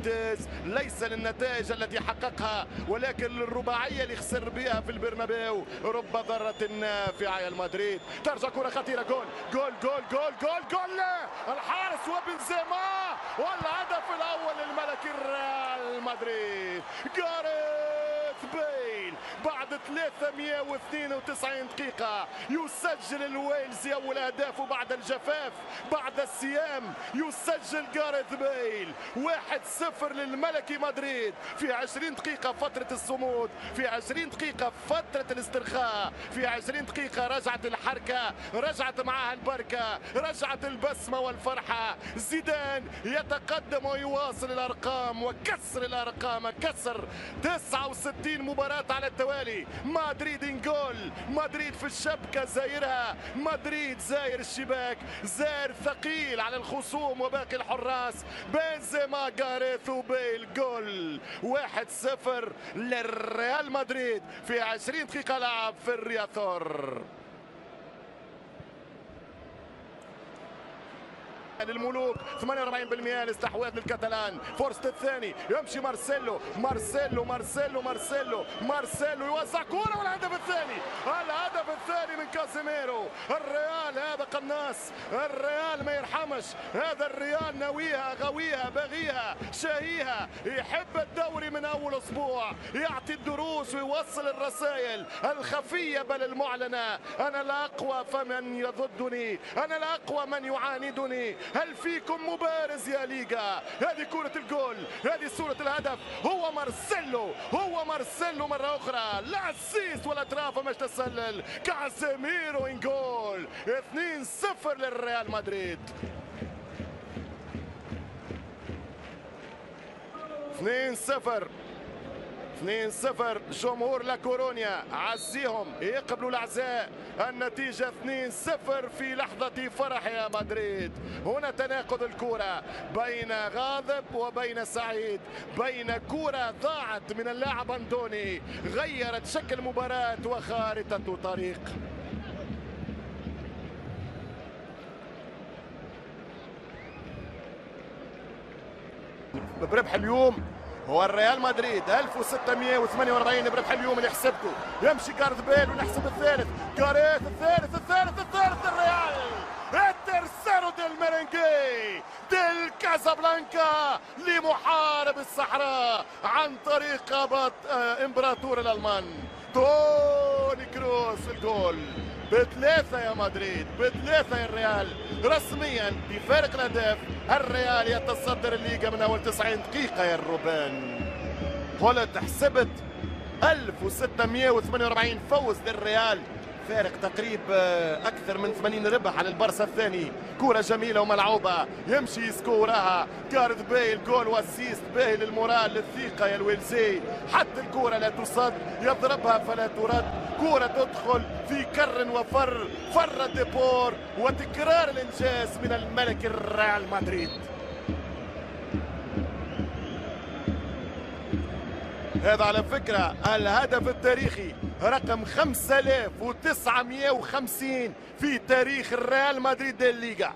الانجاز، ليس للنتائج التي حققها ولكن للرباعيه اللي خسر بها في البرنابيو. رب ضاره نافعه يا المدريد. ترجع كره خطيره، جول جول جول جول جول جول. الحارس وبنزيما، والهدف الاول للملكي ريال مدريد. جاريث بيل بعد 392 دقيقة يسجل الويلزي أول أهدافه بعد الجفاف بعد الصيام. يسجل جاريث بيل 1-0 للملكي مدريد في 20 دقيقة فترة الصمود، في 20 دقيقة فترة الاسترخاء، في 20 دقيقة رجعت الحركة، رجعت معها البركة، رجعت البسمة والفرحة. زيدان يتقدم ويواصل الأرقام وكسر الأرقام، كسر 69 مباراة على التوالي. مدريد انجول، مدريد في الشبكة زايرها، مدريد زاير الشباك، زاير ثقيل على الخصوم وباقي الحراس. بنزيما، جاريث وبيل، جول 1-0 للريال مدريد في 20 دقيقة لعب في الرياضور. للملوك 48% الاستحواذ للكتالان. فرصة الثاني، يمشي مارسيلو مارسيلو مارسيلو مارسيلو مارسيلو يوزع كورة، والهدف الثاني، الهدف الثاني من كازيميرو. الريال هذا قناص، الريال ما يرحمش، هذا الريال ناويها غاويها بغيها شاهيها، يحب الدوري من اول اسبوع، يعطي الدروس ويوصل الرسائل الخفية بل المعلنة. انا لا اقوى فمن يضدني، انا لا اقوى من يعاندني. هل فيكم مبارز يا ليغا؟ هذه كرة الجول، هذه صورة الهدف، هو مارسيلو، هو مارسيلو مرة أخرى، لا السيس ولا أطراف مش تسلل. كازيميرو إن جول 2-0 للريال مدريد. 2-0 جمهور لاكورونيا عزيهم يقبلوا العزاء. النتيجة 2-0 في لحظة فرح يا مدريد. هنا تناقض الكرة بين غاضب وبين سعيد، بين كرة ضاعت من اللاعب أندوني غيرت شكل مباراة وخارطة طريق. بربح اليوم هو الريال مدريد 1648 بربح اليوم اللي حسبته. يمشي جارث بيل ونحسب الثالث، جاريث الثالث الريال. الترسانو ديل ميرينجي ديل كازابلانكا لمحارب الصحراء عن طريق امبراطور الالمان توني كروس. الجول بثلاثة يا مدريد، بثلاثة يا الريال. رسميا بفارق الاهداف الريال يتصدر الليغا من اول 90 دقيقة يا الروبان. قلت حسبت 1648 فوز للريال، فارق تقريب اكثر من 80 ربح على البرصة الثاني. كرة جميلة وملعوبة، يمشي يسكورها جارث بيل، جول واسيست باهي للمورال للثقة يا الويلزي. حتى الكرة لا تصد، يضربها فلا ترد، كرة تدخل في كر وفر، فر ديبور وتكرار الانجاز من الملك الريال مدريد. هذا على فكرة الهدف التاريخي رقم 5950 في تاريخ الريال مدريد الليغا.